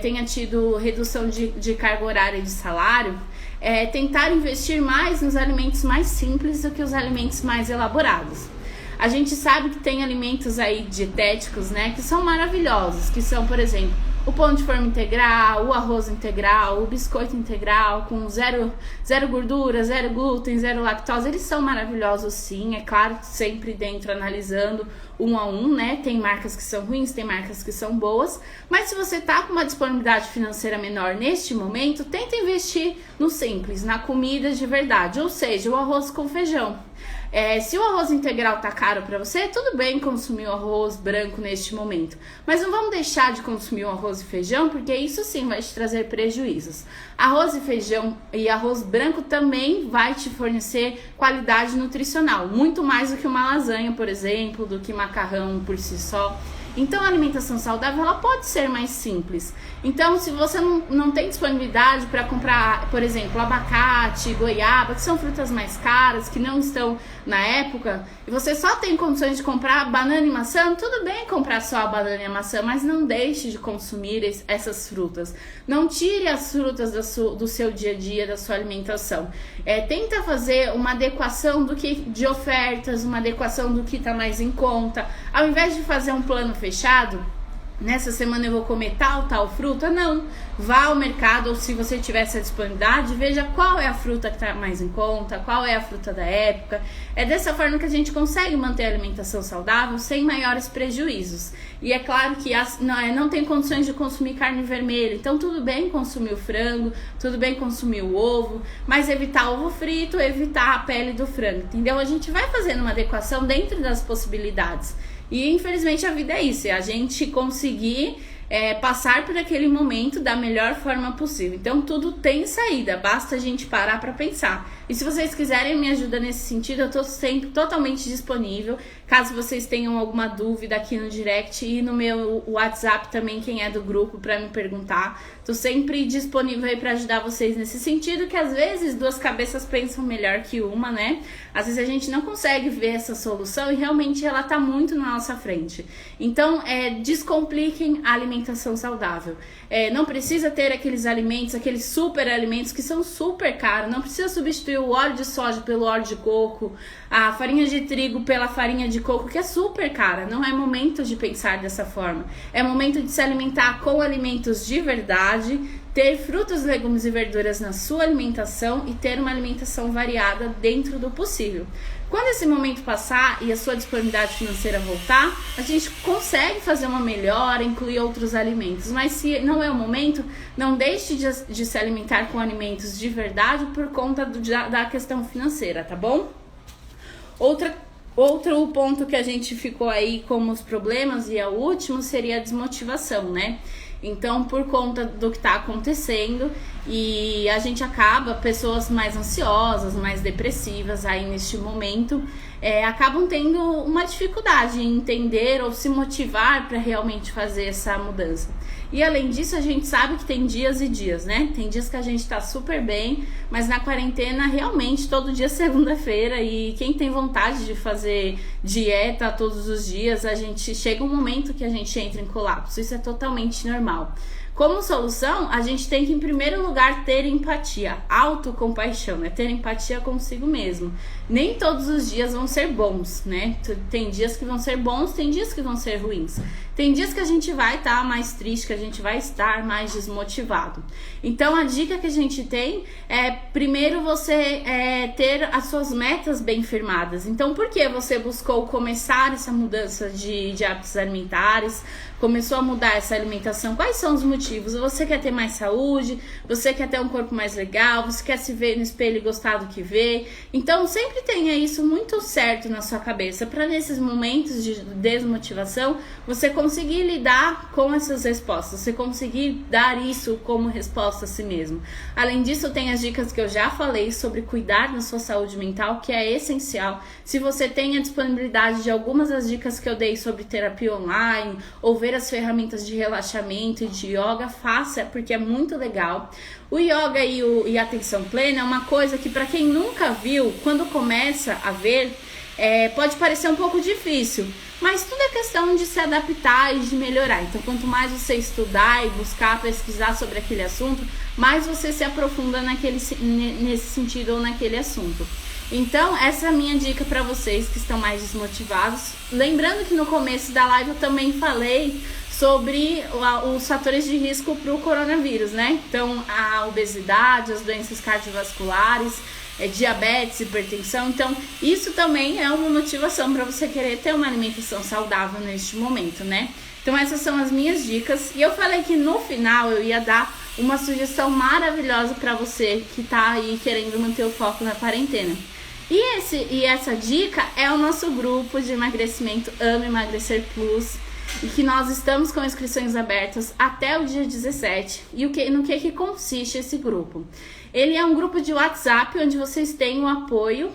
tenha tido redução de carga horária de salário, tentar investir mais nos alimentos mais simples do que os alimentos mais elaborados. A gente sabe que tem alimentos aí dietéticos, né, que são maravilhosos, que são, por exemplo, o pão de forma integral, o arroz integral, o biscoito integral, com zero gordura, zero glúten, zero lactose. Eles são maravilhosos sim, é claro, sempre dentro, analisando um a um, né? Tem marcas que são ruins, tem marcas que são boas. Mas se você tá com uma disponibilidade financeira menor neste momento, tenta investir no simples, na comida de verdade. Ou seja, o arroz com feijão. Se o arroz integral tá caro para você, tudo bem consumir o arroz branco neste momento. Mas não vamos deixar de consumir o arroz e feijão, porque isso sim vai te trazer prejuízos. Arroz e feijão e arroz branco também vai te fornecer qualidade nutricional. Muito mais do que uma lasanha, por exemplo, do que macarrão por si só. Então a alimentação saudável ela pode ser mais simples. Então se você não tem disponibilidade para comprar, por exemplo, abacate, goiaba, que são frutas mais caras, que não estão na época, e você só tem condições de comprar banana e maçã, tudo bem comprar só a banana e a maçã, mas não deixe de consumir essas frutas. Não tire as frutas do seu dia a dia, da sua alimentação. Tenta fazer uma adequação de ofertas, uma adequação do que está mais em conta. Ao invés de fazer um plano fechado, nessa semana eu vou comer tal fruta, não. Vá ao mercado, ou se você tiver essa disponibilidade, veja qual é a fruta que está mais em conta, qual é a fruta da época. É dessa forma que a gente consegue manter a alimentação saudável sem maiores prejuízos. E é claro que não tem condições de consumir carne vermelha, então tudo bem consumir o frango, tudo bem consumir o ovo, mas evitar ovo frito, evitar a pele do frango, entendeu? A gente vai fazendo uma adequação dentro das possibilidades. E infelizmente a vida é isso, é a gente conseguir passar por aquele momento da melhor forma possível. Então tudo tem saída, basta a gente parar para pensar. E se vocês quiserem me ajudar nesse sentido, eu tô sempre totalmente disponível. Caso vocês tenham alguma dúvida aqui no direct e no meu WhatsApp também, quem é do grupo, para me perguntar. Tô sempre disponível aí para ajudar vocês nesse sentido, que às vezes duas cabeças pensam melhor que uma, né? Às vezes a gente não consegue ver essa solução e realmente ela tá muito na nossa frente. Então, descompliquem a alimentação saudável. Não precisa ter aqueles alimentos, aqueles super alimentos que são super caros. Não precisa substituir o óleo de soja pelo óleo de coco, a farinha de trigo pela farinha de coco, que é super cara. Não é momento de pensar dessa forma. É momento de se alimentar com alimentos de verdade, ter frutos, legumes e verduras na sua alimentação e ter uma alimentação variada dentro do possível. Quando esse momento passar e a sua disponibilidade financeira voltar, a gente consegue fazer uma melhora, incluir outros alimentos. Mas se não é o momento, não deixe de se alimentar com alimentos de verdade por conta da questão financeira, tá bom? Outro ponto que a gente ficou aí como os problemas, e é o último, seria a desmotivação, né? Então, por conta do que está acontecendo, e a gente acaba, pessoas mais ansiosas, mais depressivas aí neste momento, acabam tendo uma dificuldade em entender ou se motivar para realmente fazer essa mudança. E além disso, a gente sabe que tem dias e dias, né? Tem dias que a gente tá super bem, mas na quarentena, realmente, todo dia é segunda-feira, e quem tem vontade de fazer dieta todos os dias, chega um momento que a gente entra em colapso. Isso é totalmente normal. Como solução, a gente tem que, em primeiro lugar, ter empatia, autocompaixão, né? Ter empatia consigo mesmo. Nem todos os dias vão ser bons, né? Tem dias que vão ser bons, tem dias que vão ser ruins. Tem dias que a gente vai estar mais triste, que a gente vai estar mais desmotivado. Então, a dica que a gente tem é, primeiro, você ter as suas metas bem firmadas. Então, por que você buscou começar essa mudança de hábitos alimentares? Começou a mudar essa alimentação? Quais são os motivos? Você quer ter mais saúde? Você quer ter um corpo mais legal? Você quer se ver no espelho e gostar do que vê? Então, sempre tenha isso muito certo na sua cabeça, para nesses momentos de desmotivação, você conseguir lidar com essas respostas, você conseguir dar isso como resposta a si mesmo. Além disso, tem as dicas que eu já falei sobre cuidar da sua saúde mental, que é essencial. Se você tem a disponibilidade de algumas das dicas que eu dei sobre terapia online, ou ver as ferramentas de relaxamento e de yoga, faça, porque é muito legal. O yoga e a atenção plena é uma coisa que, para quem nunca viu, quando começa a ver, pode parecer um pouco difícil, mas tudo é questão de se adaptar e de melhorar. Então, quanto mais você estudar e buscar, pesquisar sobre aquele assunto, mais você se aprofunda nesse sentido ou naquele assunto. Então, essa é a minha dica para vocês que estão mais desmotivados. Lembrando que no começo da live eu também falei sobre os fatores de risco para o coronavírus, né? Então, a obesidade, as doenças cardiovasculares, diabetes, hipertensão. Então, isso também é uma motivação para você querer ter uma alimentação saudável neste momento, né? Então, essas são as minhas dicas. E eu falei que no final eu ia dar uma sugestão maravilhosa para você que tá aí querendo manter o foco na quarentena. E essa dica é o nosso grupo de emagrecimento Ame Emagrecer Plus, e que nós estamos com inscrições abertas até o dia 17. E no que consiste esse grupo? Ele é um grupo de WhatsApp onde vocês têm o apoio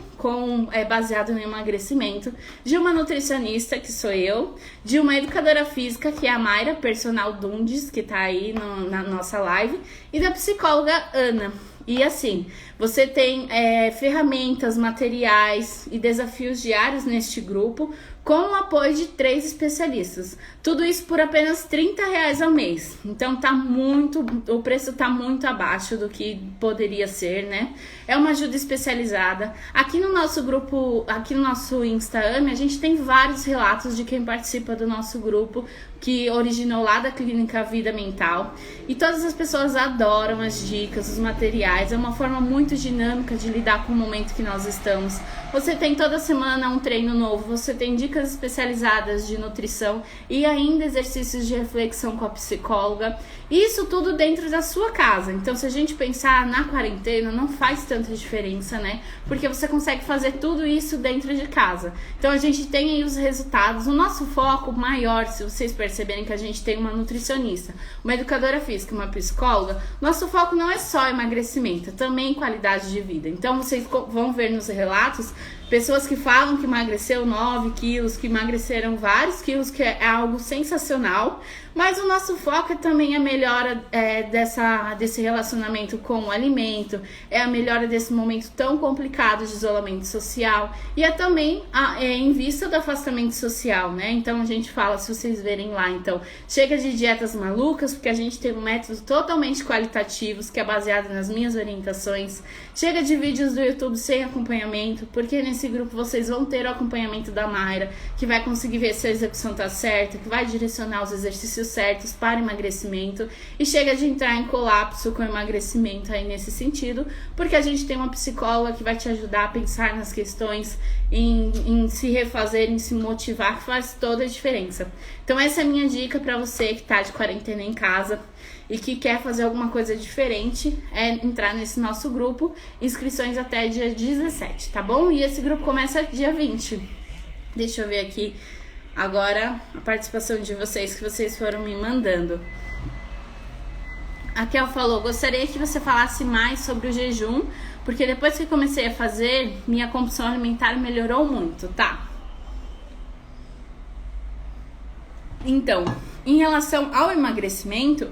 baseado no emagrecimento de uma nutricionista, que sou eu, de uma educadora física, que é a Mayra, personal Dundes, que tá aí na nossa live, e da psicóloga Ana. E assim, você tem ferramentas, materiais e desafios diários neste grupo, com o apoio de 3 especialistas. Tudo isso por apenas R$30 ao mês. Então o preço tá muito abaixo do que poderia ser, né? É uma ajuda especializada. Aqui no nosso grupo, aqui no nosso Instagram, a gente tem vários relatos de quem participa do nosso grupo, que originou lá da Clínica Vida Mental. E todas as pessoas adoram as dicas, os materiais. É uma forma muito muito dinâmica de lidar com o momento que nós estamos. Você tem toda semana um treino novo, você tem dicas especializadas de nutrição e ainda exercícios de reflexão com a psicóloga. Isso tudo dentro da sua casa. Então, se a gente pensar na quarentena, não faz tanta diferença, né? Porque você consegue fazer tudo isso dentro de casa. Então, a gente tem aí os resultados. O nosso foco maior, se vocês perceberem que a gente tem uma nutricionista, uma educadora física, uma psicóloga, nosso foco não é só emagrecimento, é também qualidade de vida. Então, vocês vão ver nos relatos pessoas que falam que emagreceu 9 quilos, que emagreceram vários quilos, que é algo sensacional. Mas o nosso foco é também a melhora desse relacionamento com o alimento, é a melhora desse momento tão complicado de isolamento social e é também em vista do afastamento social, né? Então a gente fala, se vocês verem lá, então chega de dietas malucas, porque a gente tem um método totalmente qualitativo, que é baseado nas minhas orientações. Chega de vídeos do YouTube sem acompanhamento, porque nesse grupo vocês vão ter o acompanhamento da Mayra, que vai conseguir ver se a execução tá certa, que vai direcionar os exercícios certos para emagrecimento, e chega de entrar em colapso com o emagrecimento aí nesse sentido, porque a gente tem uma psicóloga que vai te ajudar a pensar nas questões, em se refazer, em se motivar, que faz toda a diferença. Então essa é a minha dica para você que tá de quarentena em casa e que quer fazer alguma coisa diferente, é entrar nesse nosso grupo. Inscrições até dia 17, tá bom? E esse grupo começa dia 20. Deixa eu ver aqui agora a participação de vocês, que vocês foram me mandando. A Kel falou: gostaria que você falasse mais sobre o jejum, porque depois que comecei a fazer, minha compulsão alimentar melhorou muito, tá? Então, em relação ao emagrecimento,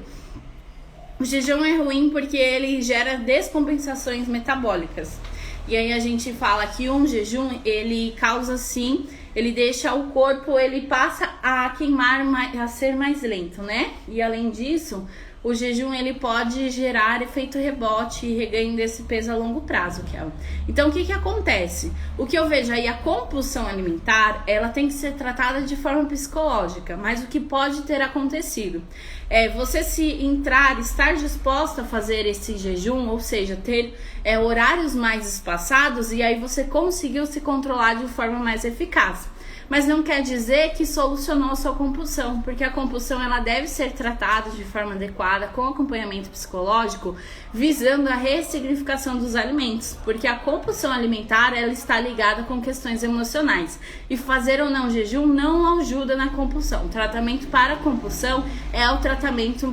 o jejum é ruim porque ele gera descompensações metabólicas. E aí a gente fala que um jejum, ele causa sim, ele deixa o corpo, ele passa a queimar, a ser mais lento, né? E além disso, o jejum ele pode gerar efeito rebote e reganho desse peso a longo prazo, Kel. Então, o que acontece? O que eu vejo aí, a compulsão alimentar, ela tem que ser tratada de forma psicológica, mas o que pode ter acontecido é você estar disposta a fazer esse jejum, ou seja, ter horários mais espaçados, e aí você conseguiu se controlar de forma mais eficaz. Mas não quer dizer que solucionou a sua compulsão, porque a compulsão ela deve ser tratada de forma adequada, com acompanhamento psicológico, visando a ressignificação dos alimentos, porque a compulsão alimentar ela está ligada com questões emocionais, e fazer ou não jejum não ajuda na compulsão. O tratamento para a compulsão é o tratamento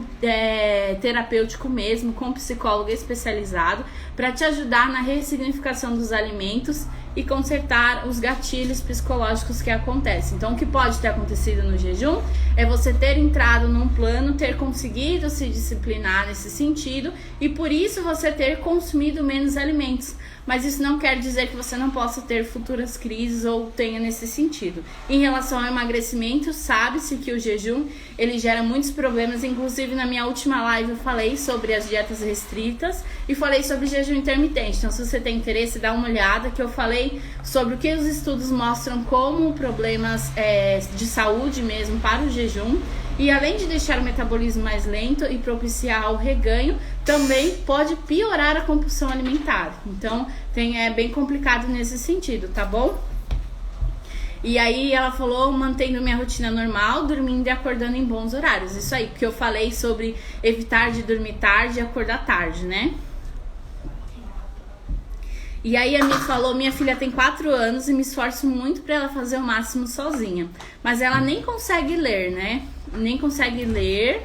terapêutico mesmo, com psicólogo especializado, para te ajudar na ressignificação dos alimentos e consertar os gatilhos psicológicos que acontecem. Então, o que pode ter acontecido no jejum é você ter entrado num plano, ter conseguido se disciplinar nesse sentido e por isso você ter consumido menos alimentos. Mas isso não quer dizer que você não possa ter futuras crises ou tenha nesse sentido. Em relação ao emagrecimento, sabe-se que o jejum ele gera muitos problemas. Inclusive, na minha última live eu falei sobre as dietas restritas e falei sobre jejum intermitente. Então, se você tem interesse, dá uma olhada, que eu falei sobre o que os estudos mostram como problemas de saúde mesmo para o jejum. E além de deixar o metabolismo mais lento e propiciar o reganho, também pode piorar a compulsão alimentar. Então, é bem complicado nesse sentido, tá bom? E aí ela falou, mantendo minha rotina normal, dormindo e acordando em bons horários. Isso aí, porque eu falei sobre evitar de dormir tarde e acordar tarde, né? E aí a Mi falou, minha filha tem 4 anos e me esforço muito para ela fazer o máximo sozinha. Mas ela nem consegue ler, né? Nem consegue ler,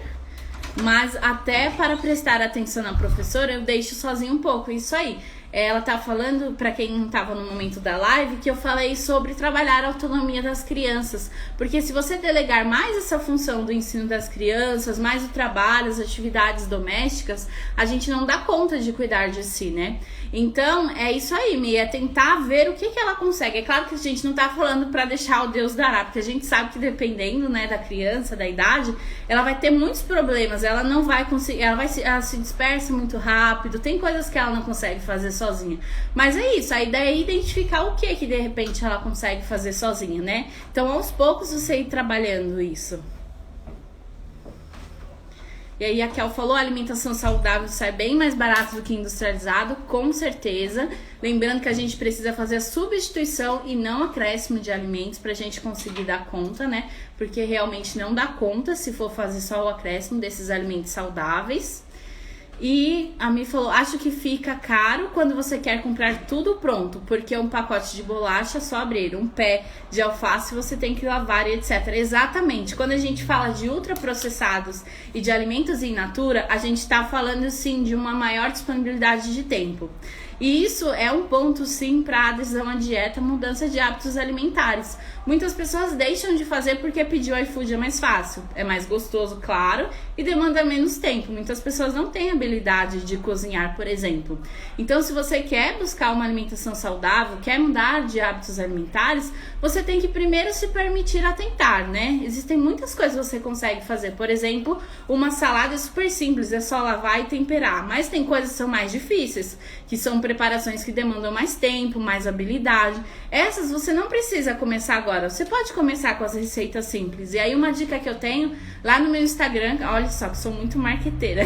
mas até para prestar atenção na professora eu deixo sozinha um pouco. Isso aí. Ela tá falando, para quem não tava no momento da live, que eu falei sobre trabalhar a autonomia das crianças. Porque se você delegar mais essa função do ensino das crianças, mais o trabalho, as atividades domésticas, a gente não dá conta de cuidar de si, né? Então, é isso aí, Mia, é tentar ver o que ela consegue. É claro que a gente não tá falando para deixar o Deus dará, porque a gente sabe que dependendo, né, da criança, da idade, ela vai ter muitos problemas, ela não vai conseguir, ela se dispersa muito rápido, tem coisas que ela não consegue fazer sozinha. Mas é isso, a ideia é identificar o que de repente ela consegue fazer sozinha, né? Então, aos poucos você ir trabalhando isso. E aí a Kel falou, a alimentação saudável sai bem mais barato do que industrializado, com certeza. Lembrando que a gente precisa fazer a substituição e não acréscimo de alimentos pra gente conseguir dar conta, né? Porque realmente não dá conta se for fazer só o acréscimo desses alimentos saudáveis. E a Mi falou, acho que fica caro quando você quer comprar tudo pronto, porque um pacote de bolacha é só abrir, um pé de alface você tem que lavar e etc. Exatamente, quando a gente fala de ultraprocessados e de alimentos in natura, a gente tá falando sim de uma maior disponibilidade de tempo. E isso é um ponto sim para adesão à dieta, mudança de hábitos alimentares. Muitas pessoas deixam de fazer porque pedir o iFood é mais fácil, é mais gostoso, claro, e demanda menos tempo. Muitas pessoas não têm habilidade de cozinhar, por exemplo. Então, se você quer buscar uma alimentação saudável, quer mudar de hábitos alimentares, você tem que primeiro se permitir a tentar, né? Existem muitas coisas que você consegue fazer. Por exemplo, uma salada é super simples, é só lavar e temperar. Mas tem coisas que são mais difíceis, que são preparações que demandam mais tempo, mais habilidade. Essas você não precisa começar agora, você pode começar com as receitas simples. E aí uma dica que eu tenho lá no meu Instagram, olha só que sou muito marqueteira,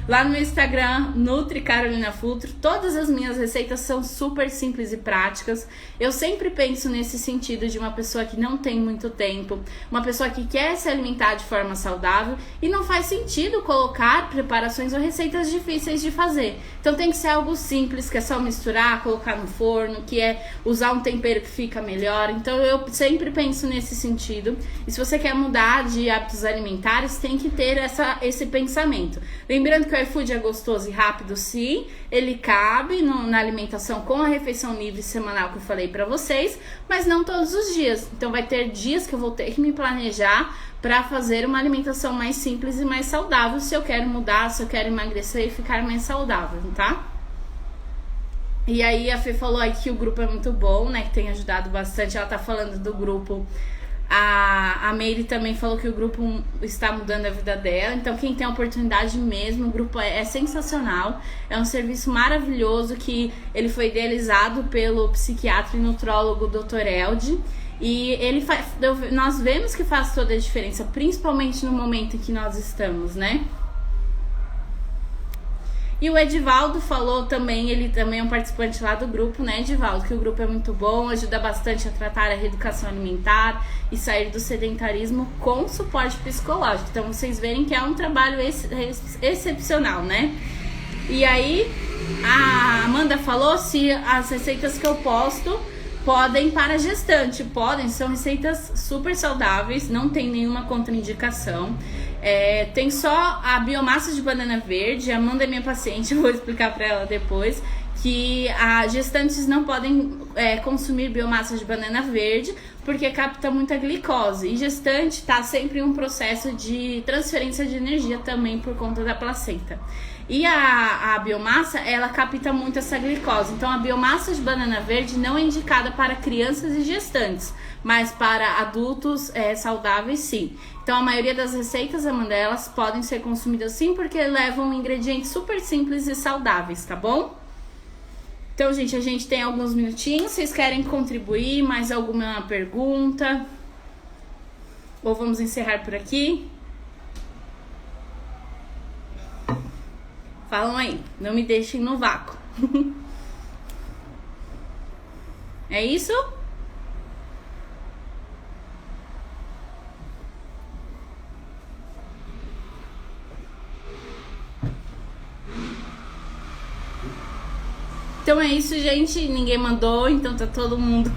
lá no meu Instagram, Nutri Carolina Futuro, todas as minhas receitas são super simples e práticas. Eu sempre penso nesse sentido de uma pessoa que não tem muito tempo, uma pessoa que quer se alimentar de forma saudável e não faz sentido colocar preparações ou receitas difíceis de fazer. Então tem que ser algo simples, que é só misturar, colocar no forno, que é usar um tempero que fica melhor. Então eu sempre penso nesse sentido. E se você quer mudar de hábitos alimentares, tem que ter esse pensamento. Lembrando que o iFood é gostoso e rápido, sim. Ele cabe na alimentação com a refeição livre semanal que eu falei pra vocês, mas não todos os dias. Então vai ter dias que eu vou ter que me planejar para fazer uma alimentação mais simples e mais saudável, se eu quero mudar, se eu quero emagrecer e ficar mais saudável, tá? E aí a Fê falou aí que o grupo é muito bom, né, que tem ajudado bastante. Ela tá falando do grupo. A Meire também falou que o grupo está mudando a vida dela. Então quem tem a oportunidade mesmo, o grupo é sensacional. É um serviço maravilhoso que ele foi idealizado pelo psiquiatra e nutrólogo Dr. Elde. E nós vemos que faz toda a diferença, principalmente no momento em que nós estamos, né? E o Edivaldo falou também, ele também é um participante lá do grupo, né, Edivaldo? Que o grupo é muito bom, ajuda bastante a tratar a reeducação alimentar e sair do sedentarismo com suporte psicológico. Então vocês verem que é um trabalho excepcional, né? E aí a Amanda falou se as receitas que eu posto podem para gestante. Podem, são receitas super saudáveis, não tem nenhuma contraindicação. Tem só a biomassa de banana verde. A Amanda é minha paciente, eu vou explicar para ela depois, que as gestantes não podem consumir biomassa de banana verde porque capta muita glicose. E gestante tá sempre em um processo de transferência de energia também por conta da placenta. E a biomassa, ela capta muito essa glicose. Então a biomassa de banana verde não é indicada para crianças e gestantes, mas para adultos saudáveis sim. Então a maioria das receitas, Amanda, elas podem ser consumidas sim, porque levam ingredientes super simples e saudáveis, tá bom? Então, gente, a gente tem alguns minutinhos. Vocês querem contribuir? Mais alguma pergunta? Ou vamos encerrar por aqui? Falam aí, não me deixem no vácuo. É isso? Então é isso, gente. Ninguém mandou, então tá todo mundo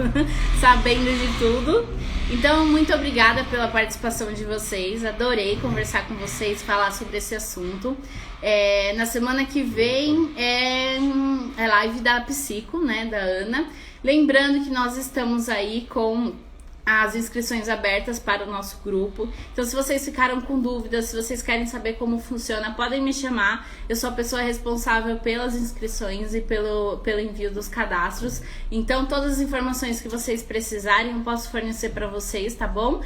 sabendo de tudo. Então, muito obrigada pela participação de vocês. Adorei conversar com vocês, falar sobre esse assunto. Na semana que vem é live da Psico, né, da Ana. Lembrando que nós estamos aí com as inscrições abertas para o nosso grupo. Então, se vocês ficaram com dúvidas, se vocês querem saber como funciona, podem me chamar. Eu sou a pessoa responsável pelas inscrições e pelo envio dos cadastros. Então, todas as informações que vocês precisarem, eu posso fornecer para vocês, tá bom?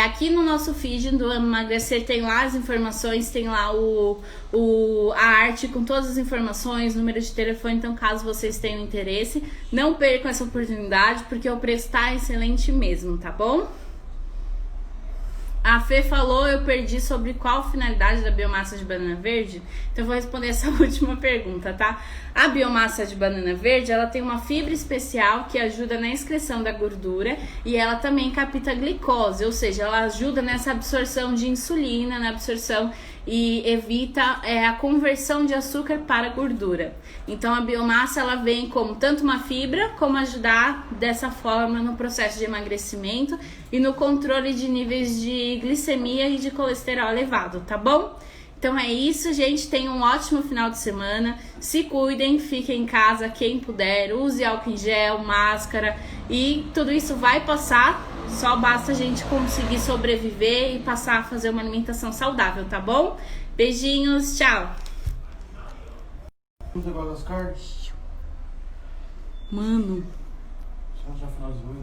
Aqui no nosso feed do Emagrecer tem lá as informações, tem lá a arte com todas as informações, número de telefone. Então, caso vocês tenham interesse, não percam essa oportunidade, porque o preço tá excelente mesmo, tá bom? A Fê falou, eu perdi sobre qual finalidade da biomassa de banana verde. Então eu vou responder essa última pergunta, tá? A biomassa de banana verde, ela tem uma fibra especial que ajuda na excreção da gordura e ela também capta glicose, ou seja, ela ajuda nessa absorção de insulina, na absorção e evita a conversão de açúcar para gordura. Então a biomassa ela vem como tanto uma fibra, como ajudar dessa forma no processo de emagrecimento e no controle de níveis de glicemia e de colesterol elevado, tá bom? Então é isso, gente. Tenham um ótimo final de semana. Se cuidem, fiquem em casa quem puder. Use álcool em gel, máscara e tudo isso vai passar. Só basta a gente conseguir sobreviver e passar a fazer uma alimentação saudável, tá bom? Beijinhos, tchau! Vamos agora as cartas? Mano. Já finalizou.